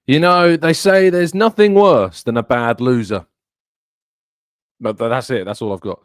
You know, they say there's nothing worse than a bad loser. But that's it. That's all I've got.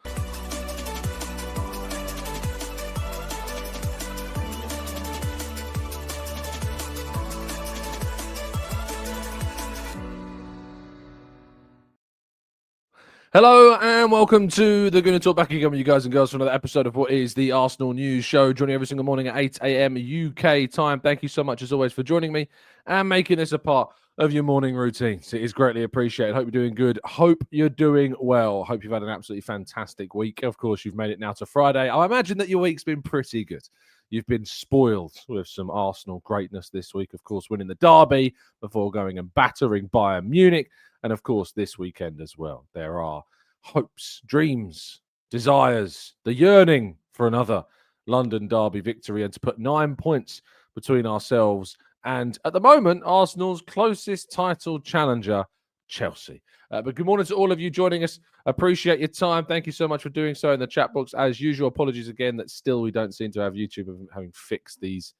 Hello and welcome to the Gooner Talk. Back again with you guys and girls for another episode of what is the Arsenal News Show. Joining every single morning at 8 a.m. UK time. Thank you so much as always for joining me and making this a part of your morning routines. It is greatly appreciated. Hope you're doing good. Hope you're doing well. Hope you've had an absolutely fantastic week. Of course, you've made it now to Friday. I imagine that your week's been pretty good. You've been spoiled with some Arsenal greatness this week. Of course, winning the derby before going and battering Bayern Munich. And of course, this weekend as well, there are hopes, dreams, desires, the yearning for another London derby victory and to put 9 points between ourselves and, at the moment, Arsenal's closest title challenger, Chelsea. But good morning to all of you joining us. Appreciate your time. Thank you so much for doing so in the chat box. As usual, apologies again that still we don't seem to have YouTube having fixed these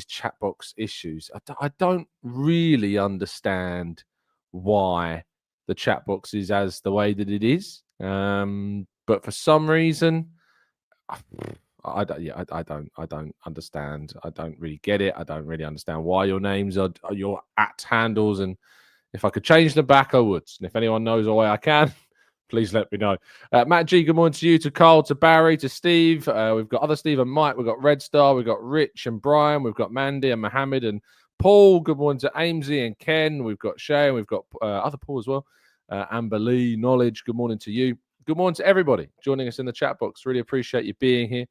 chat box issues. I don't really understand why the chat box is as the way that it is, but for some reason, I don't understand. I don't really get it. I don't really understand why your names are your @ handles, and if I could change them back, I would. And if anyone knows a way I can, please let me know. Matt G, good morning to you, to Carl, to Barry, to Steve. We've got other Steve and Mike. We've got Red Star. We've got Rich and Brian. We've got Mandy and Mohammed and Paul. Good morning to Amesy and Ken. We've got Shay and we've got other Paul as well. Amber Lee, Knowledge. Good morning to you. Good morning to everybody joining us in the chat box. Really appreciate you being here.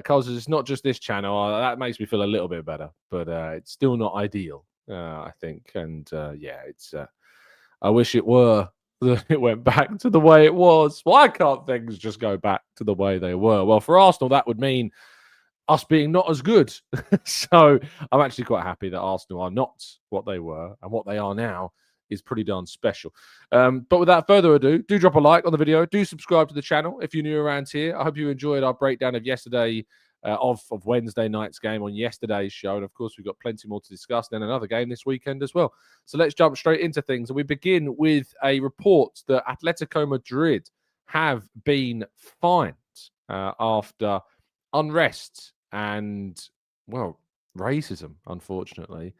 Carl says it's not just this channel. That makes me feel a little bit better, but it's still not ideal, I think. And it's. I wish it were. It went back to the way it was. Why can't things just go back to the way they were? Well, for Arsenal, that would mean us being not as good. So I'm actually quite happy that Arsenal are not what they were, and what they are now is pretty darn special. But without further ado, do drop a like on the video. Do subscribe to the channel if you're new around here. I hope you enjoyed our breakdown of yesterday, of Wednesday night's game on yesterday's show. And of course, we've got plenty more to discuss. Then another game this weekend as well. So let's jump straight into things. And we begin with a report that Atletico Madrid have been fined after unrest and, well, racism, unfortunately.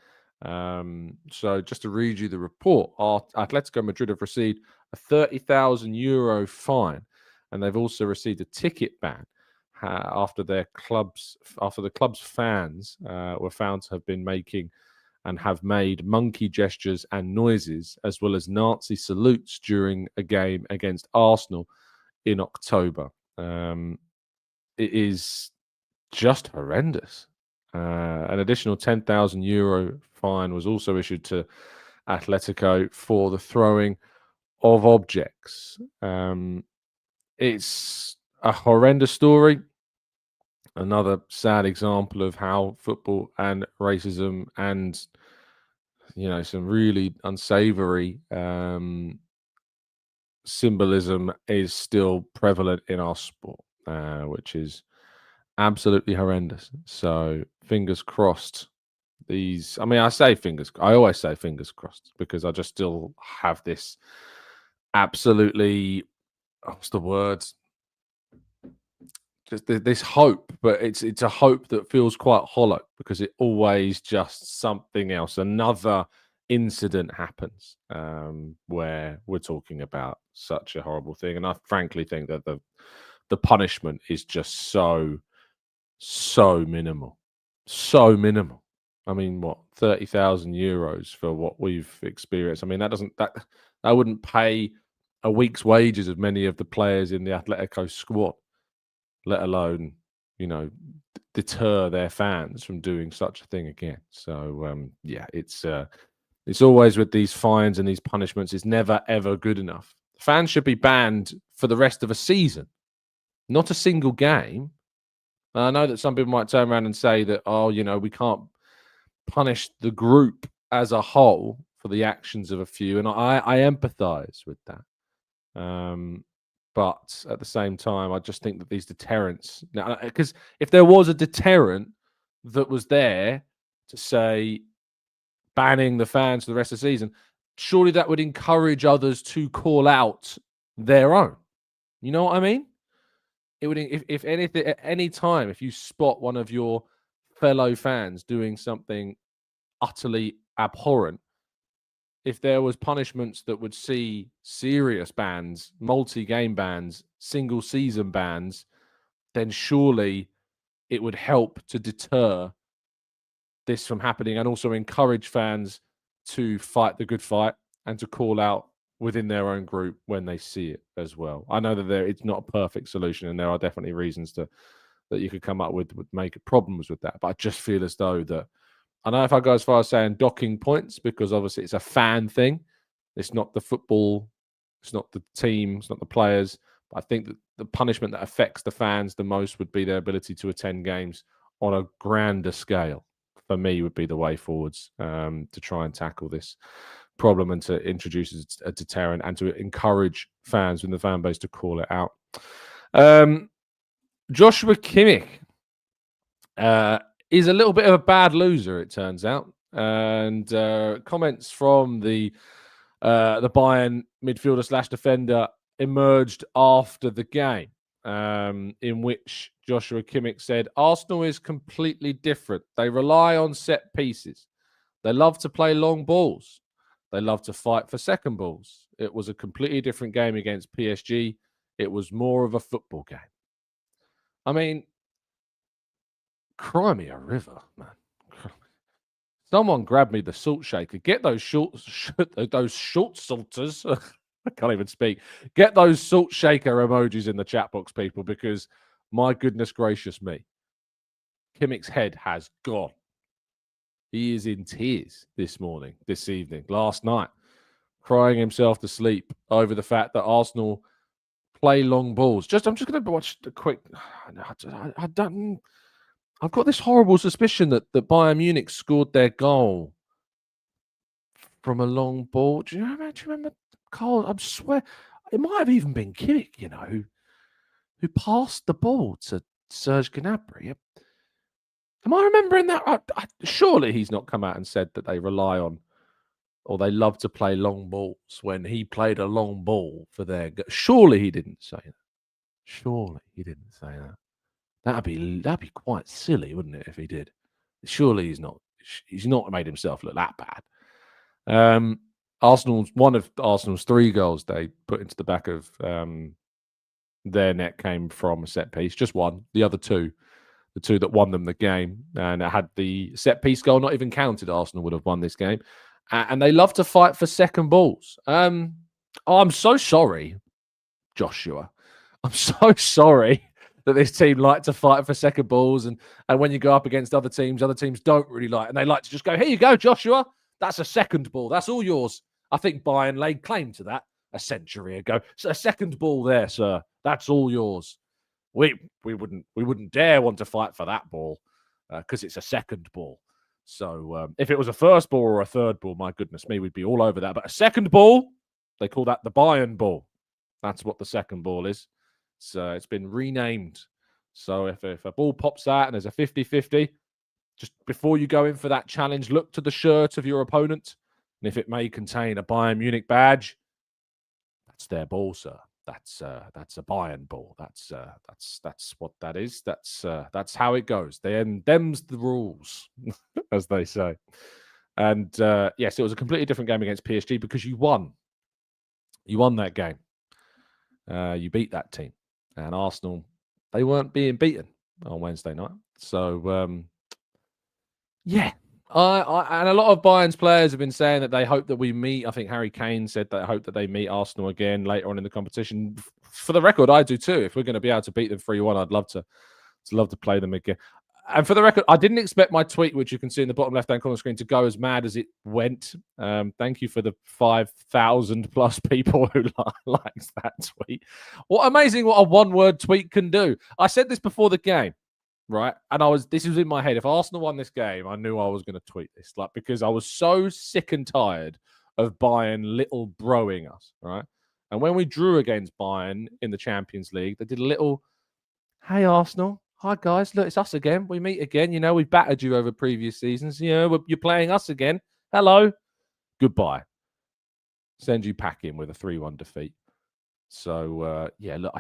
So just to read you the report, Atletico Madrid have received a €30,000 fine, and they've also received a ticket ban after the club's fans were found to have been making and have made monkey gestures and noises, as well as Nazi salutes during a game against Arsenal in October. It is just horrendous. An additional €10,000 fine was also issued to Atletico for the throwing of objects. It's a horrendous story. Another sad example of how football and racism and, some really unsavory symbolism is still prevalent in our sport, which is absolutely horrendous. So fingers crossed. I always say fingers crossed because I just still have this absolutely, what's the word? Just this hope, but it's a hope that feels quite hollow because it always just something else. Another incident happens where we're talking about such a horrible thing, and I frankly think that the punishment is just so minimal, so minimal. I mean, what, €30,000 for what we've experienced? I mean, that wouldn't pay a week's wages of many of the players in the Atletico squad, let alone, deter their fans from doing such a thing again. So, it's always with these fines and these punishments, it's never, ever good enough. Fans should be banned for the rest of a season, not a single game. I know that some people might turn around and say that, we can't punish the group as a whole for the actions of a few, and I empathize with that. But at the same time, I just think that these deterrents, because if there was a deterrent that was there to say banning the fans for the rest of the season, surely that would encourage others to call out their own. You know what I mean? It would, if anything, at any time, if you spot one of your fellow fans doing something utterly abhorrent, if there was punishments that would see serious bans, multi-game bans, single season bans, then surely it would help to deter this from happening and also encourage fans to fight the good fight and to call out within their own group when they see it as well. I know that it's not a perfect solution, and there are definitely reasons that you could come up with would make problems with that. But I just feel as though that, I don't know if I go as far as saying docking points, because obviously it's a fan thing. It's not the football, it's not the team, it's not the players. But I think that the punishment that affects the fans the most would be their ability to attend games on a grander scale. For me, would be the way forwards to try and tackle this problem and to introduce a deterrent and to encourage fans within the fan base to call it out. Joshua Kimmich is a little bit of a bad loser, it turns out, and comments from the Bayern midfielder / defender emerged after the game, in which Joshua Kimmich said, "Arsenal is completely different. They rely on set pieces. They love to play long balls. They love to fight for second balls. It was a completely different game against PSG. It was more of a football game." I mean, cry me a river, man. Someone grab me the salt shaker. Get those short salters. I can't even speak. Get those salt shaker emojis in the chat box, people, because my goodness gracious me, Kimmich's head has gone. He is in tears this evening, last night, crying himself to sleep over the fact that Arsenal play long balls. I'm just going to watch the quick. I've got this horrible suspicion that Bayern Munich scored their goal from a long ball. Do you remember Carl? I swear it might have even been Kimmich, who passed the ball to Serge Gnabry. Am I remembering that? Surely he's not come out and said that they rely on or they love to play long balls when he played a long ball for their. Surely he didn't say that. Surely he didn't say that. That'd be quite silly, wouldn't it, if he did? Surely he's not. He's not made himself look that bad. One of Arsenal's 3 goals they put into the back of their net came from a set piece. Just one. The other 2, the 2 that won them the game, and had the set piece goal not even counted, Arsenal would have won this game. And they love to fight for second balls. I'm so sorry, Joshua. I'm so sorry that this team like to fight for second balls, and when you go up against other teams don't really like, and they like to just go, "Here you go, Joshua. That's a second ball. That's all yours." I think Bayern laid claim to that a century ago. So a second ball there, sir. That's all yours. We wouldn't dare want to fight for that ball because it's a second ball. So if it was a first ball or a third ball, my goodness me, we'd be all over that. But a second ball, they call that the Bayern ball. That's what the second ball is. So it's been renamed. So if a ball pops out and there's a 50-50, just before you go in for that challenge, look to the shirt of your opponent. And if it may contain a Bayern Munich badge, that's their ball, sir. That's a Bayern ball. That's what that is. That's how it goes. Them's the rules, as they say. And yes, it was a completely different game against PSG because you won. You won that game. You beat that team. And Arsenal, they weren't being beaten on Wednesday night. So, yeah. And a lot of Bayern's players have been saying that they hope that we meet. I think Harry Kane said that I hope that they meet Arsenal again later on in the competition. For the record, I do too. If we're going to be able to beat them 3-1, I'd love to play them again. And for the record, I didn't expect my tweet, which you can see in the bottom left-hand corner screen, to go as mad as it went. Thank you for the 5,000 plus people who liked that tweet. What amazing what a one-word tweet can do. I said this before the game, right? And this was in my head. If Arsenal won this game, I knew I was going to tweet this, because I was so sick and tired of Bayern little broing us, right? And when we drew against Bayern in the Champions League, they did a little, "Hey, Arsenal. Hi, guys. Look, it's us again. We meet again. We battered you over previous seasons. You're playing us again. Hello. Goodbye. Send you packing with a 3-1 defeat. So, look,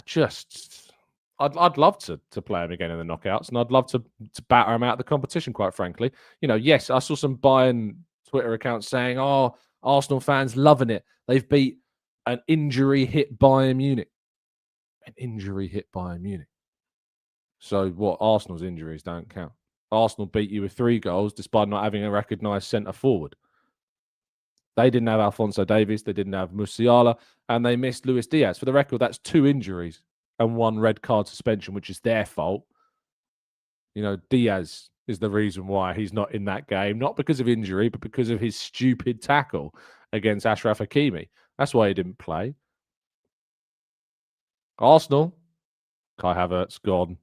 I'd love to play him again in the knockouts, and I'd love to batter him out of the competition, quite frankly. Yes, I saw some Bayern Twitter accounts saying, oh, Arsenal fans loving it. They've beat an injury-hit Bayern Munich. An injury-hit Bayern Munich. So what? Arsenal's injuries don't count. Arsenal beat you with 3 goals despite not having a recognised centre forward. They didn't have Alphonso Davies, they didn't have Musiala, and they missed Luis Diaz. For the record, that's 2 injuries and 1 red card suspension, which is their fault. Diaz is the reason why he's not in that game, not because of injury, but because of his stupid tackle against Achraf Hakimi. That's why he didn't play. Arsenal, Kai Havertz gone.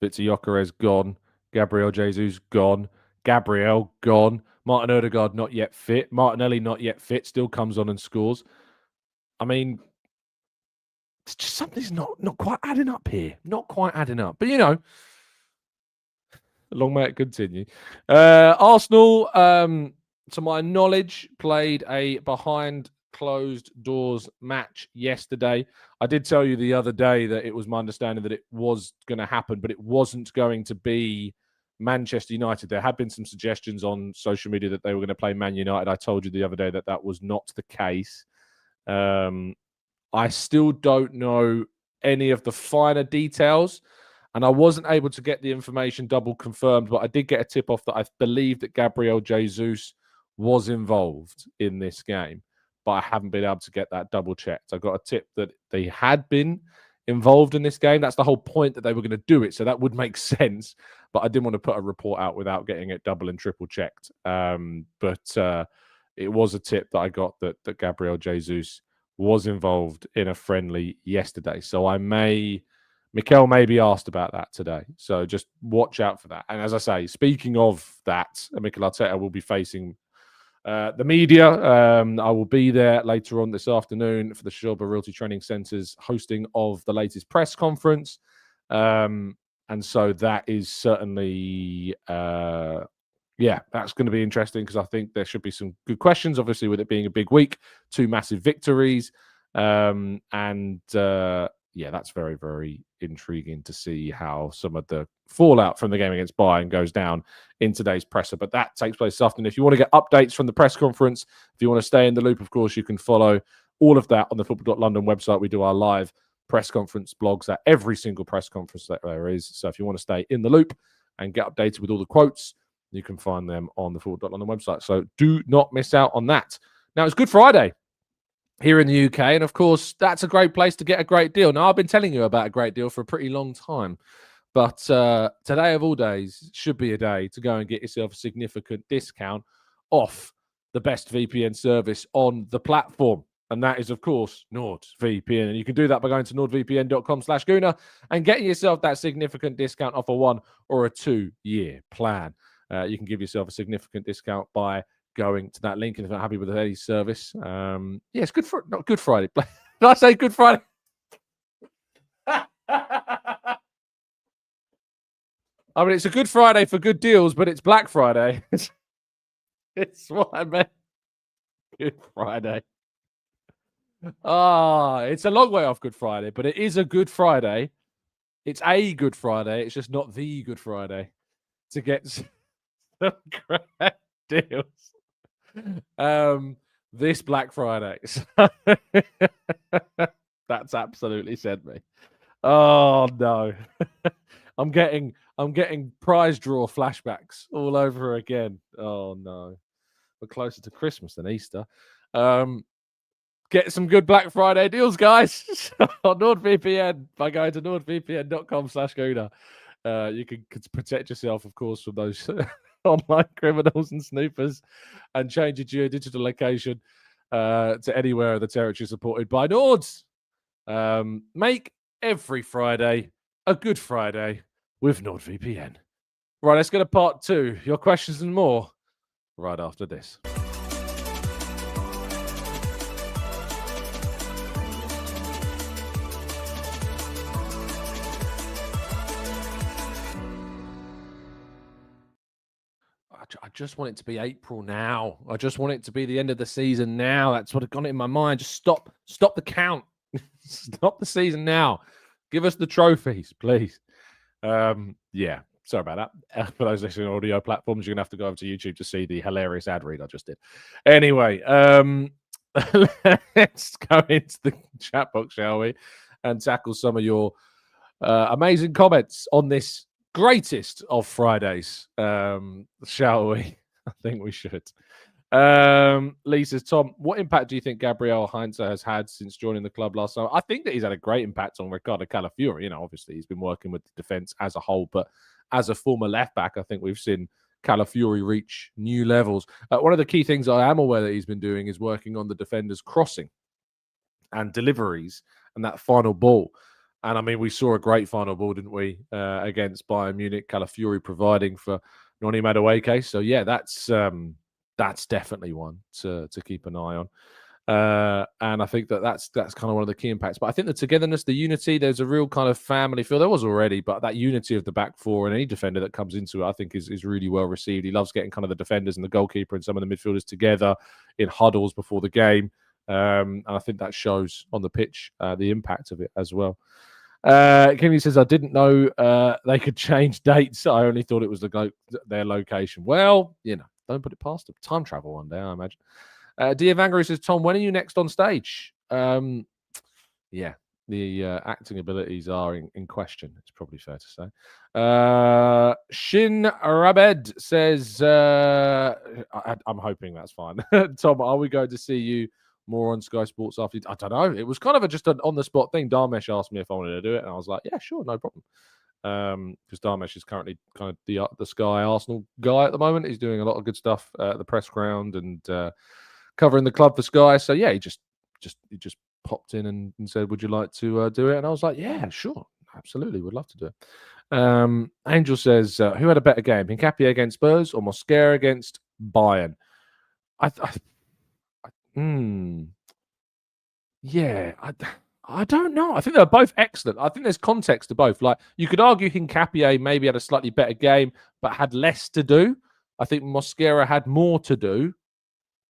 Vitsi Gyökeres gone. Gabriel Jesus gone. Gabriel gone. Martin Odegaard not yet fit. Martinelli not yet fit. Still comes on and scores. I mean, it's just something's not quite adding up here. Not quite adding up. But long may it continue. Arsenal, to my knowledge, played a behind closed doors match yesterday. I did tell you the other day that it was my understanding that it was going to happen, but it wasn't going to be Manchester United. There had been some suggestions on social media that they were going to play Man United. I told you the other day that that was not the case. I still don't know any of the finer details, and I wasn't able to get the information double confirmed, but I did get a tip off that I believe that Gabriel Jesus was involved in this game, but I haven't been able to get that double checked. I got a tip that they had been involved in this game. That's the whole point, that they were going to do it, so that would make sense, but I didn't want to put a report out without getting it double and triple checked. But it was a tip that I got that Gabriel Jesus was involved in a friendly yesterday. So Mikel may be asked about that today. So just watch out for that. And as I say, speaking of that, Mikel Arteta will be facing the media. I will be there later on this afternoon for the Sharpens Realty Training Centre's hosting of the latest press conference. And so that is certainly, that's going to be interesting, because I think there should be some good questions, obviously, with it being a big week, 2 massive victories. That's very, very intriguing to see how some of the fallout from the game against Bayern goes down in today's presser. But that takes place this afternoon. If you want to get updates from the press conference, if you want to stay in the loop, of course, you can follow all of that on the football.london website. We do our live press conference blogs at every single press conference that there is. So if you want to stay in the loop and get updated with all the quotes, you can find them on the football.london website. So do not miss out on that. Now, it's Good Friday here in the UK, and of course, that's a great place to get a great deal. Now, I've been telling you about a great deal for a pretty long time, but today of all days should be a day to go and get yourself a significant discount off the best VPN service on the platform. And that is, of course, NordVPN. And you can do that by going to nordvpn.com/Gooner and getting yourself that significant discount off a 1 or a 2-year plan. You can give yourself a significant discount by going to that link. And if you're not happy with any service, it's not Good Friday. Did I say Good Friday? I mean, it's a Good Friday for good deals, but it's Black Friday. It's what I meant. Good Friday. It's a long way off Good Friday, but it is a Good Friday. It's a Good Friday. It's just not the Good Friday to get some great deals this Black Friday. That's absolutely sent me. Oh no. I'm getting prize draw flashbacks all over again. Oh no. We're closer to Christmas than Easter. Get some good Black Friday deals, guys, on NordVPN by going to nordvpn.com/Gooner. You can protect yourself, of course, from those online criminals and snoopers, and change your digital location to anywhere in the territory supported by Nords. Make every Friday a Good Friday with NordVPN. Right, let's go to part 2. Your questions and more right after this. just want it to be April now. I just want it to be the end of the season now. That's what got it in my mind. Just stop the count. Stop the season now. Give us the trophies, please. Yeah, sorry about that. For those listening on audio platforms, you're gonna have to go over to YouTube to see the hilarious ad read I just did. Anyway, let's go into the chat box, shall we, and tackle some of your amazing comments on this greatest of Fridays. Shall we? I think we should. Lee says, Tom, what impact do you think Gabriel Jesus has had since joining the club last summer? I think that he's had a great impact on Ricardo Calafiori. You know, obviously he's been working with the defence as a whole, but as a former left back, I think we've seen Calafiori reach new levels. One of the key things I am aware that he's been doing is working on the defenders' crossing and deliveries and that final ball. And I mean, we saw a great final ball, didn't we, against Bayern Munich, Calafiori providing for Noni Madueke. So yeah, that's definitely one to keep an eye on. And I think that's kind of one of the key impacts. But I think the togetherness, the unity, there's a real kind of family feel. There was already, but that unity of the back four and any defender that comes into it, I think is really well received. He loves getting kind of the defenders and the goalkeeper and some of the midfielders together in huddles before the game. And I think that shows on the pitch the impact of it as well. Kimmy says, I didn't know they could change dates. I only thought it was their location. Well, you know, don't put it past them. Time travel one day, I imagine. Dia Vangery says, Tom, when are you next on stage? Yeah, the acting abilities are in question. It's probably fair to say. Shin Rabed says, I'm hoping that's fine. Tom, are we going to see you more on Sky Sports after? I don't know. It was kind of just an on-the-spot thing. Darmesh asked me if I wanted to do it, and I was like, yeah, sure, no problem. Because Darmesh is currently kind of the Sky Arsenal guy at the moment. He's doing a lot of good stuff at the press ground and covering the club for Sky. So yeah, he just popped in and said, "Would you like to do it?" And I was like, "Yeah, sure, absolutely, would love to do it." Angel says, "Who had a better game, Hincapié against Spurs or Mosquera against Bayern?" Yeah, I don't know. I think they're both excellent. I think there's context to both. Like, you could argue Hincapié maybe had a slightly better game, but had less to do. I think Mosquera had more to do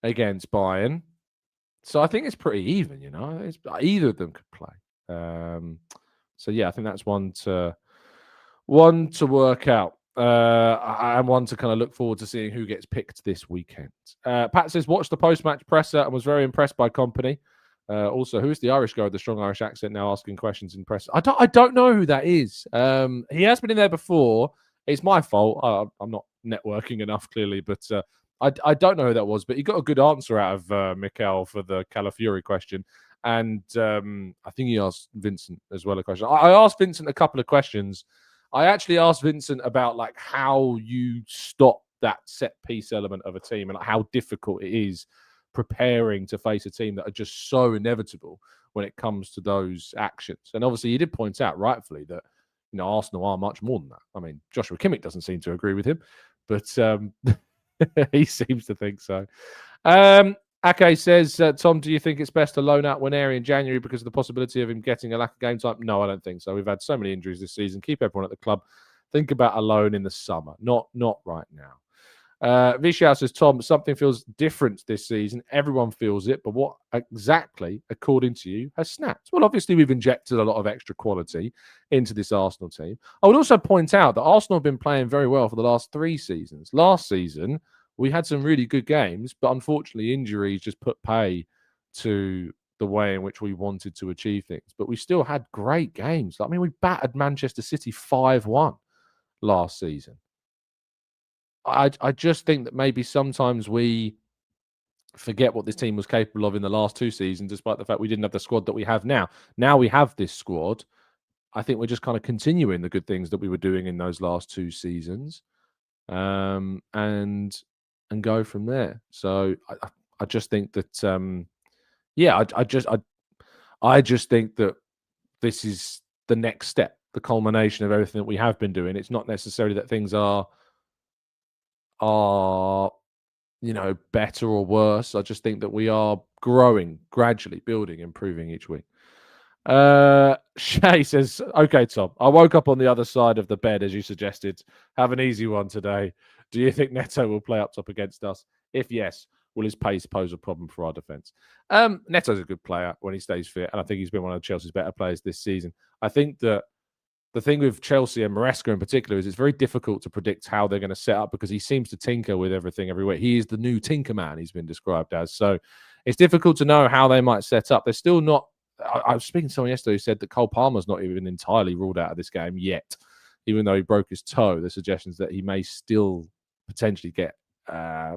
against Bayern. So I think it's pretty even, you know. Either of them could play. So yeah, I think that's one to work out. And one to kind of look forward to seeing who gets picked this weekend. Pat says, watched the post-match presser and was very impressed by Company. Also, who's the Irish guy with the strong Irish accent now asking questions in press? I don't know who that is. He has been in there before. It's my fault. I'm not networking enough, clearly, but I don't know who that was. But he got a good answer out of Mikel for the Calafiori question. And I think he asked Vincent as well a question. I asked Vincent a couple of questions. I actually asked Vincent about like how you stop that set piece element of a team and like, how difficult it is preparing to face a team that are just so inevitable when it comes to those actions. And obviously, he did point out rightfully that Arsenal are much more than that. I mean, Joshua Kimmich doesn't seem to agree with him, but he seems to think so. Ake says, Tom, do you think it's best to loan out Nwaneri in January because of the possibility of him getting a lack of game time? No, I don't think so. We've had so many injuries this season. Keep everyone at the club. Think about a loan in the summer. Not right now. Vishal says, Tom, something feels different this season. Everyone feels it, but what exactly, according to you, has snapped? Well, obviously, we've injected a lot of extra quality into this Arsenal team. I would also point out that Arsenal have been playing very well for the last 3 seasons. Last season, we had some really good games, but unfortunately, injuries just put pay to the way in which we wanted to achieve things. But we still had great games. I mean, we battered Manchester City 5-1 last season. I just think that maybe sometimes we forget what this team was capable of in the last 2 seasons, despite the fact we didn't have the squad that we have now. Now we have this squad. I think we're just kind of continuing the good things that we were doing in those last 2 seasons, and go from there. So I just think that, I just think that this is the next step, the culmination of everything that we have been doing. It's not necessarily that things are better or worse. I just think that we are growing, gradually building, improving each week. Shay says, okay, Tom, I woke up on the other side of the bed as you suggested. Have an easy one today. Do you think Neto will play up top against us? If yes, will his pace pose a problem for our defence? Neto's a good player when he stays fit, and I think he's been one of Chelsea's better players this season. I think that the thing with Chelsea and Maresca in particular is it's very difficult to predict how they're going to set up because he seems to tinker with everything everywhere. He is the new Tinker Man, he's been described as. So it's difficult to know how they might set up. They're still not. I was speaking to someone yesterday who said that Cole Palmer's not even entirely ruled out of this game yet, even though he broke his toe. The suggestions that he may still potentially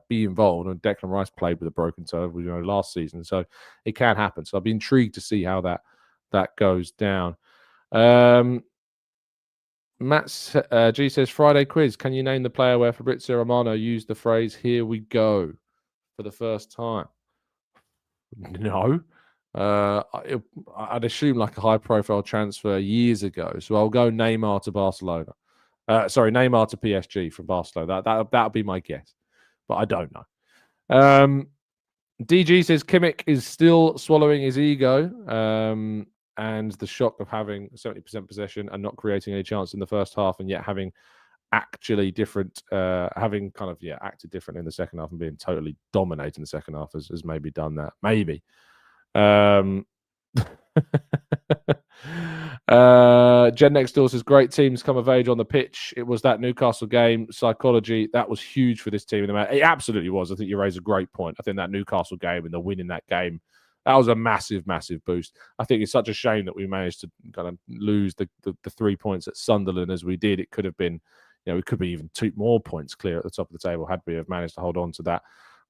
be involved. And Declan Rice played with a broken toe, last season, so it can happen. So I'll be intrigued to see how that goes down. Matt G says, Friday quiz. Can you name the player where Fabrizio Romano used the phrase "Here we go" for the first time? No. I'd assume like a high-profile transfer years ago. So I'll go Neymar to Barcelona. Neymar to PSG from Barcelona. That'll be my guess, but I don't know. DG says Kimmich is still swallowing his ego and the shock of having 70% possession and not creating any chance in the first half, and yet having actually different, acted different in the second half and being totally dominating the second half has maybe done that. Maybe. Jen next door says great teams come of age on the pitch. It was that Newcastle game psychology that was huge for this team. It absolutely was. I think you raise a great point. I think that Newcastle game and the win in that game, that was a massive boost. I think it's such a shame that we managed to kind of lose the 3 points at Sunderland as we did. It could have been, we could be even 2 more points clear at the top of the table had we have managed to hold on to that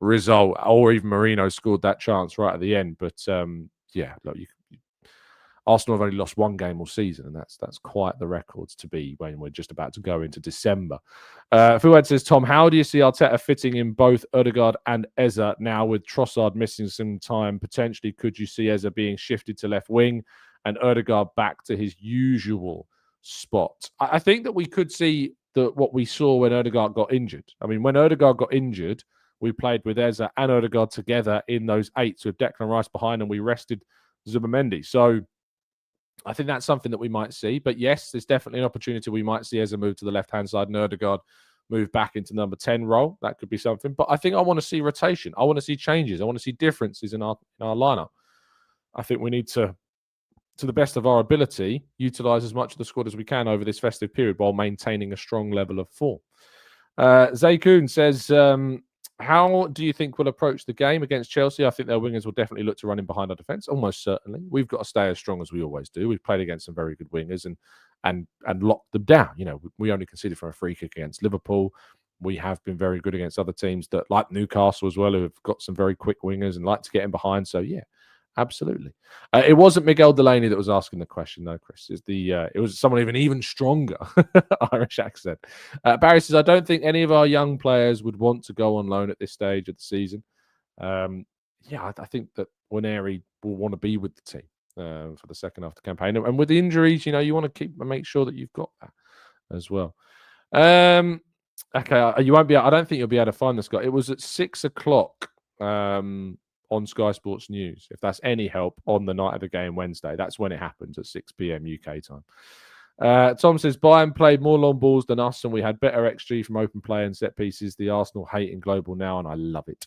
result, or even Marino scored that chance right at the end. But look, Arsenal have only lost 1 game all season, and that's quite the records to be when we're just about to go into December. Fuad says, Tom, how do you see Arteta fitting in both Odegaard and Eze now with Trossard missing some time? Potentially, could you see Eze being shifted to left wing and Odegaard back to his usual spot? I think that we could see what we saw when Odegaard got injured. I mean, when Odegaard got injured, we played with Eze and Odegaard together in those 8s with Declan Rice behind, and we rested Zubimendi. So I think that's something that we might see. But yes, there's definitely an opportunity we might see Eze move to the left-hand side and Odegaard move back into number 10 role. That could be something. But I think I want to see rotation. I want to see changes. I want to see differences in our lineup. I think we need to the best of our ability, utilize as much of the squad as we can over this festive period while maintaining a strong level of form. Zaykoon says, how do you think we'll approach the game against Chelsea? I think their wingers will definitely look to run in behind our defence, almost certainly. We've got to stay as strong as we always do. We've played against some very good wingers and locked them down. We only conceded from a free kick against Liverpool. We have been very good against other teams that, like Newcastle as well, who have got some very quick wingers and like to get in behind. So, yeah, absolutely. It wasn't Miguel Delaney that was asking the question, though, Chris. It was someone even stronger Irish accent. Barry says, I don't think any of our young players would want to go on loan at this stage of the season. I think that Waneri will want to be with the team for the second half of the campaign. And with the injuries, you want to make sure that you've got that as well. Okay, you won't be. I don't think you'll be able to find this guy. It was at 6:00 on Sky Sports News. If that's any help on the night of the game Wednesday, that's when it happens at 6 p.m. UK time. Tom says Bayern played more long balls than us, and we had better XG from open play and set pieces. The Arsenal hate in global now, and I love it.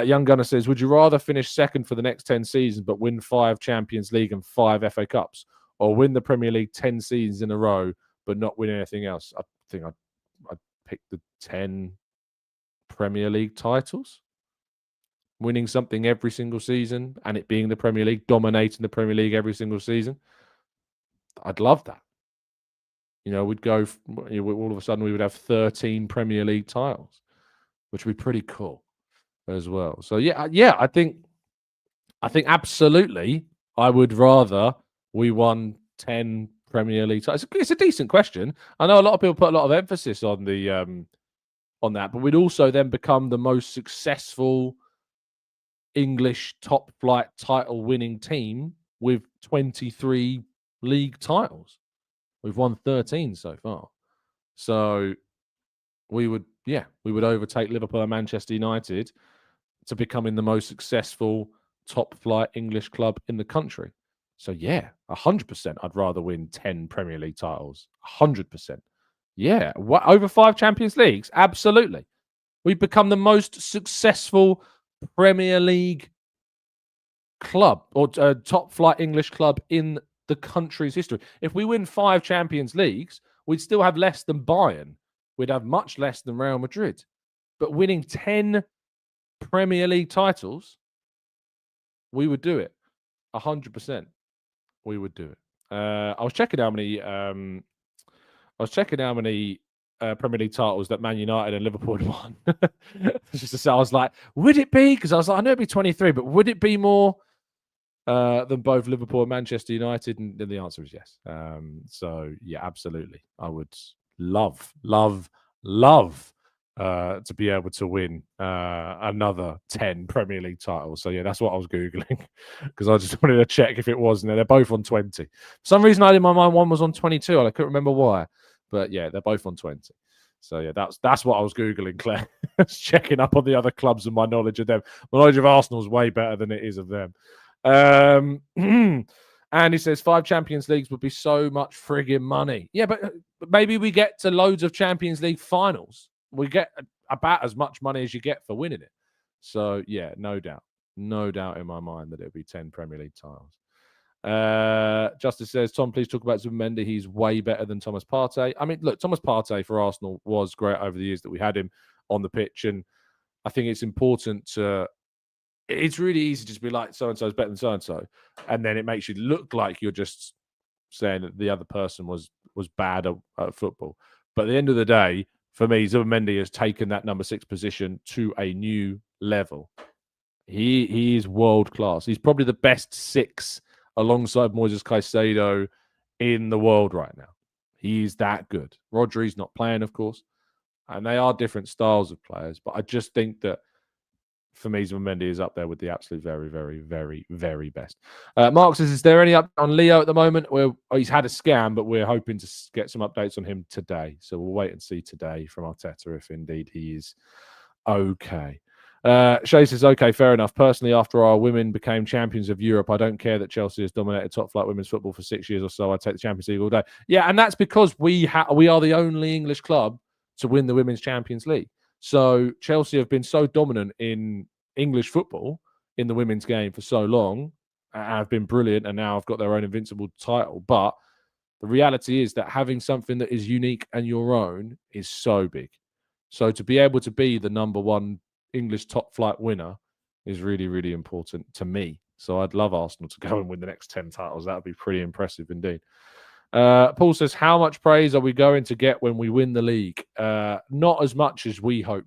Young Gunner says, would you rather finish second for the next 10 seasons but win 5 Champions League and 5 FA Cups, or win the Premier League 10 seasons in a row but not win anything else? I think I'd pick the 10 Premier League titles. Winning something every single season and it being the Premier League, dominating the Premier League every single season. I'd love that. We'd go, all of a sudden we would have 13 Premier League titles, which would be pretty cool as well. So yeah, I think absolutely I would rather we won 10 Premier League titles. It's a decent question. I know a lot of people put a lot of emphasis on on that, but we'd also then become the most successful English top flight title winning team with 23 league titles. We've won 13 so far. So we would overtake Liverpool and Manchester United to becoming the most successful top flight English club in the country. So yeah, 100% I'd rather win 10 Premier League titles. 100%. Yeah. Over 5 Champions Leagues? Absolutely. We've become the most successful Premier League club or top flight English club in the country's history. If we win 5 Champions Leagues, we'd still have less than Bayern. We'd have much less than Real Madrid. But winning 10 Premier League titles, we would do it. 100%. We would do it. I was checking how many Premier League titles that Man United and Liverpool had won. Just to say, I was like, would it be? Because I was like, I know it'd be 23, but would it be more than both Liverpool and Manchester United? And the answer is yes. So yeah, absolutely. I would love to be able to win another 10 Premier League titles. So yeah, that's what I was Googling because I just wanted to check if it was. And they're both on 20. For some reason, I had in my mind one was on 22 and I couldn't remember why. But yeah, they're both on 20. So yeah, that's what I was Googling, Claire. Checking up on the other clubs and my knowledge of them. My knowledge of Arsenal is way better than it is of them. And he says 5 Champions Leagues would be so much frigging money. Yeah, but maybe we get to loads of Champions League finals. We get about as much money as you get for winning it. So yeah, no doubt in my mind that it'll be 10 Premier League titles. Justice says, Tom, please talk about Zubimendi. He's way better than Thomas Partey. I mean, look, Thomas Partey for Arsenal was great over the years that we had him on the pitch, and I think it's important to. It's really easy to just be like, so and so is better than so and so, and then it makes you look like you're just saying that the other person was bad at football. But at the end of the day, for me, Zubimendi has taken that number 6 position to a new level. He is world class. He's probably the best 6 alongside Moises Caicedo in the world right now. He's that good. Rodri's not playing, of course, and they are different styles of players. But I just think that for me, Zubimendi is up there with the absolute very, very, very, very best. Mark says, is there any update on Leo at the moment? Well, he's had a scan, but we're hoping to get some updates on him today. So we'll wait and see today from Arteta if indeed he is okay. Shay says, okay, fair enough. Personally, after our women became champions of Europe, I don't care that Chelsea has dominated top flight women's football for 6 years or so. I'd take the Champions League all day. Yeah, and that's because we are the only English club to win the Women's Champions League. So Chelsea have been so dominant in English football in the women's game for so long and have been brilliant, and now have got their own invincible title. But the reality is that having something that is unique and your own is so big. So to be able to be the number 1 English top flight winner is really, really important to me. So I'd love Arsenal to go and win the next 10 titles. That would be pretty impressive indeed. Paul says, how much praise are we going to get when we win the league? Not as much as we hope.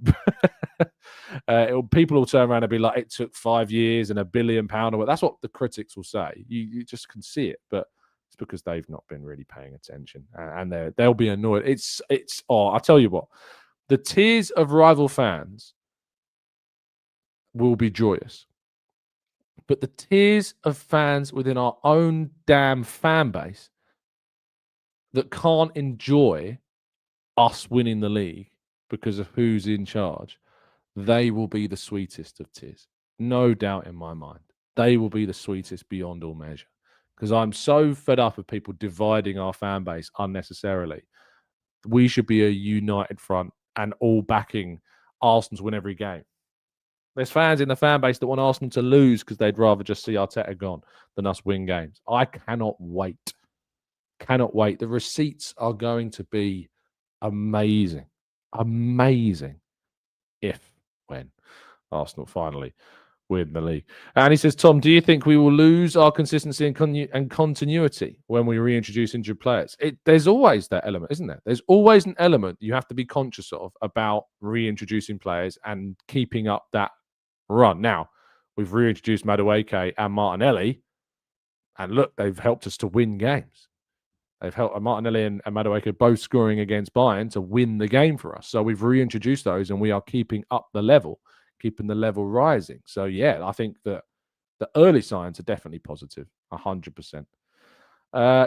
People will turn around and be like, it took 5 years and £1 billion. That's what the critics will say. You just can see it, but it's because they've not been really paying attention, and they'll be annoyed. I'll tell you what, the tears of rival fans will be joyous, but the tears of fans within our own damn fan base that can't enjoy us winning the league because of who's in charge, they will be the sweetest of tears. No doubt in my mind. They will be the sweetest beyond all measure. Because I'm so fed up of people dividing our fan base unnecessarily. We should be a united front and all backing Arsenal to win every game. There's fans in the fan base that want Arsenal to lose because they'd rather just see Arteta gone than us win games. I cannot wait. Cannot wait. The receipts are going to be amazing. Amazing. When Arsenal finally win the league. And he says, Tom, do you think we will lose our consistency and continuity when we reintroduce injured players? There's always that element, isn't there? There's always an element you have to be conscious of about reintroducing players and keeping up that run. Now, we've reintroduced Madueke and Martinelli, and look, they've helped us to win games. They've helped Martinelli and Madueke both scoring against Bayern to win the game for us. So we've reintroduced those, and we are keeping up the level, keeping the level rising. So yeah, I think that the early signs are definitely positive, 100%.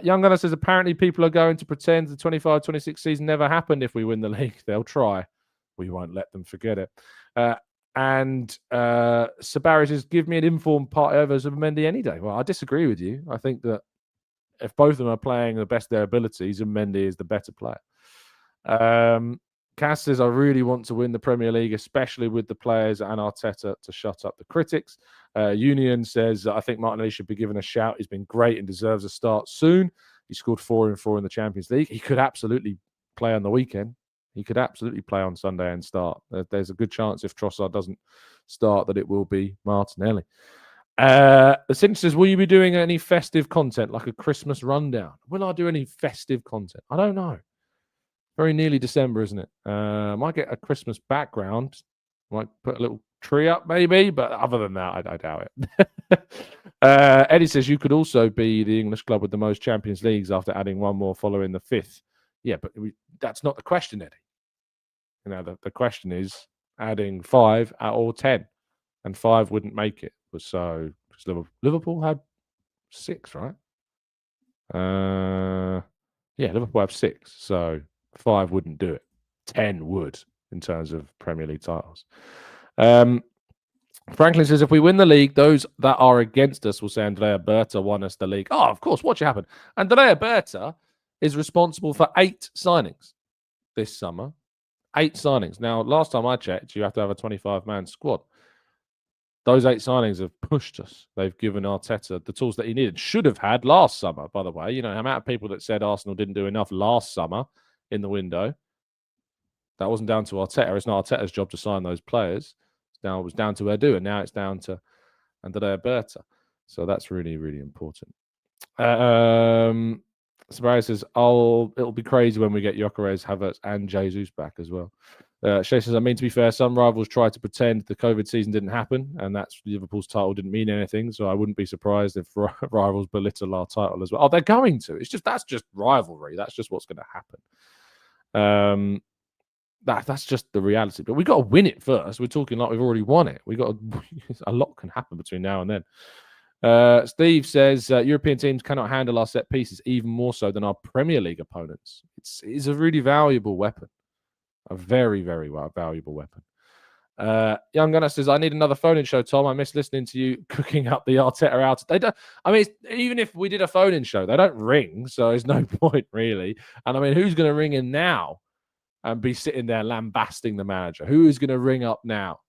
Young Gunner says, apparently people are going to pretend the 25-26 season never happened if we win the league. They'll try. We won't let them forget it. And Sabari says, give me an informed party over Zubimendi any day. Well, I disagree with you. I think that if both of them are playing the best of their abilities, and Mendy is the better player. Cass says, I really want to win the Premier League, especially with the players and Arteta to shut up the critics. Union says, I think Martinelli should be given a shout. He's been great and deserves a start soon. He scored 4 in 4 in the Champions League. He could absolutely play on the weekend. He could absolutely play on Sunday and start. There's a good chance if Trossard doesn't start that it will be Martinelly. The Cinch says, will you be doing any festive content like a Christmas rundown? Will I do any festive content? I don't know. Very nearly December, isn't it? Might get a Christmas background. Might put a little tree up, maybe. But other than that, I doubt it. Eddie says you could also be the English club with the most Champions Leagues after adding one more following the 5th. Yeah, but that's not the question, Eddie. You know, the question is adding 5 or 10, and 5 wouldn't make it. So Liverpool had 6, right? Yeah, Liverpool have 6, so 5 wouldn't do it. 10 would in terms of Premier League titles. Franklin says, if we win the league, those that are against us will say Andrea Berta won us the league. Oh, of course. Watch it happen. Andrea Berta is responsible for 8 signings this summer. 8 signings. Now, last time I checked, you have to have a 25-man squad. Those 8 signings have pushed us. They've given Arteta the tools that he needed. Should have had last summer, by the way. You know, the amount of people that said Arsenal didn't do enough last summer in the window. That wasn't down to Arteta. It's not Arteta's job to sign those players. Now it was down to Edu, and now it's down to Andrea Berta. So that's really, really important. Sabari says, it'll be crazy when we get Gyökeres, Havertz, and Jesus back as well. Shay says, I mean, to be fair, some rivals try to pretend the COVID season didn't happen, and that's Liverpool's title didn't mean anything. So I wouldn't be surprised if rivals belittle our title as well. Oh, they're going to. That's just rivalry. That's just what's going to happen. That's just the reality. But we got to win it first. We're talking like we've already won it. A lot can happen between now and then. Steve says European teams cannot handle our set pieces even more so than our Premier League opponents. It's a really valuable weapon, a very, very valuable weapon. Young Gunner says, I need another phone-in show, Tom. I miss listening to you cooking up the Arteta out. They don't. I mean, even if we did a phone-in show, they don't ring, so there's no point really. And I mean, who's going to ring in now and be sitting there lambasting the manager? Who is going to ring up now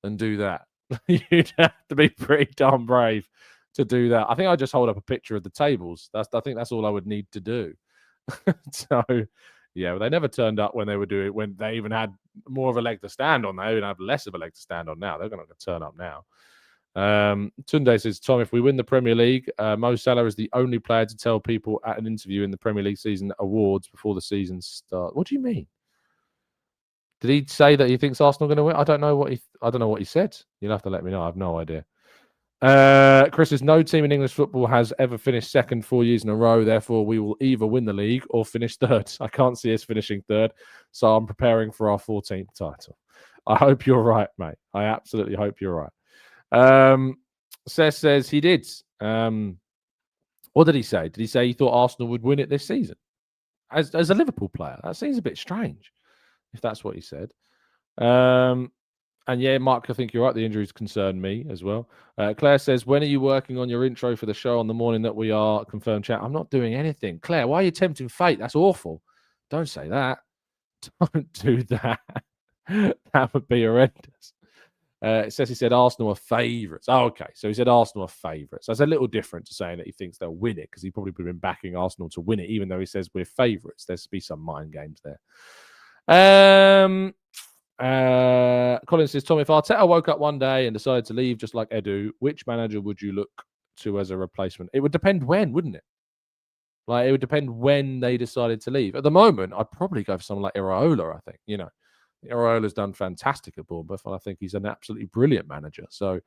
and do that? You'd have to be pretty darn brave to do that. I think I just hold up a picture of the tables. I think that's all I would need to do. So, yeah, they never turned up when they even had more of a leg to stand on. They even have less of a leg to stand on now. They're going to turn up now. Tunde says, Tom, if we win the Premier League, Mo Salah is the only player to tell people at an interview in the Premier League season awards before the season starts. What do you mean? Did he say that he thinks Arsenal are going to win? I don't know what he said. You'll have to let me know. I have no idea. Chris says, no team in English football has ever finished second 4 years in a row. Therefore, we will either win the league or finish third. I can't see us finishing third, so I'm preparing for our 14th title. I hope you're right, mate. I absolutely hope you're right. Seth says he did. What did he say? Did he say he thought Arsenal would win it this season? As a Liverpool player, that seems a bit strange, if that's what he said. And yeah, Mark, I think you're right. The injuries concern me as well. Claire says, when are you working on your intro for the show on the morning that we are confirmed chat? I'm not doing anything. Claire, why are you tempting fate? That's awful. Don't say that. Don't do that. That would be horrendous. It says he said Arsenal are favourites. Oh, okay. So he said Arsenal are favourites. That's a little different to saying that he thinks they'll win it, because he probably would have been backing Arsenal to win it, even though he says we're favourites. There's to be some mind games there. Colin says, Tom, if Arteta woke up one day and decided to leave just like Edu, which manager would you look to as a replacement? It would depend when, wouldn't it? Like, it would depend when they decided to leave. At the moment, I'd probably go for someone like Iraola, I think. You know, Iraola's done fantastic at Bournemouth, and I think he's an absolutely brilliant manager. So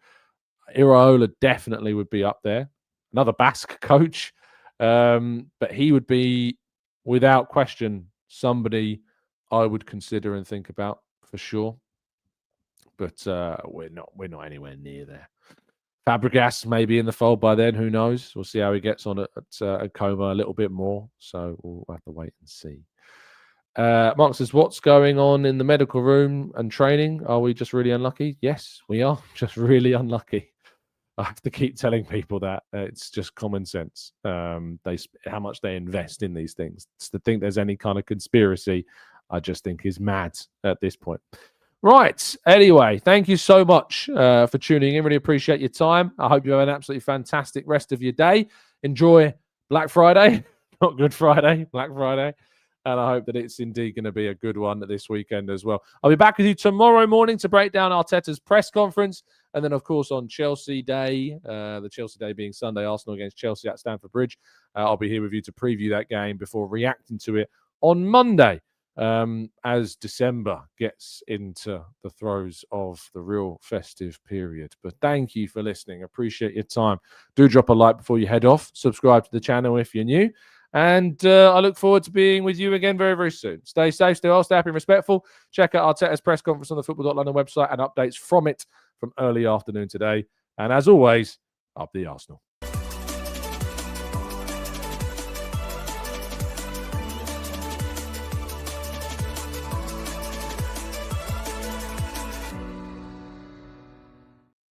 Iraola definitely would be up there. Another Basque coach. But he would be, without question, somebody I would consider and think about for sure. But we're not anywhere near there. Fabregas may be in the fold by then. Who knows? We'll see how he gets on at Coma a little bit more. So we'll have to wait and see. Mark says, what's going on in the medical room and training? Are we just really unlucky? Yes, we are just really unlucky. I have to keep telling people that. It's just common sense. How much they invest in these things. To think there's any kind of conspiracy, I just think is mad at this point. Right. Anyway, thank you so much for tuning in. Really appreciate your time. I hope you have an absolutely fantastic rest of your day. Enjoy Black Friday, not Good Friday, Black Friday. And I hope that it's indeed going to be a good one this weekend as well. I'll be back with you tomorrow morning to break down Arteta's press conference. And then, of course, on Chelsea Day, the Chelsea Day being Sunday, Arsenal against Chelsea at Stamford Bridge. I'll be here with you to preview that game before reacting to it on Monday. As December gets into the throes of the real festive period. But thank you for listening. Appreciate your time. Do drop a like before you head off. Subscribe to the channel if you're new. And I look forward to being with you again very, very soon. Stay safe, stay well, stay happy and respectful. Check out Arteta's press conference on the Football.London website and updates from it from early afternoon today. And as always, up the Arsenal.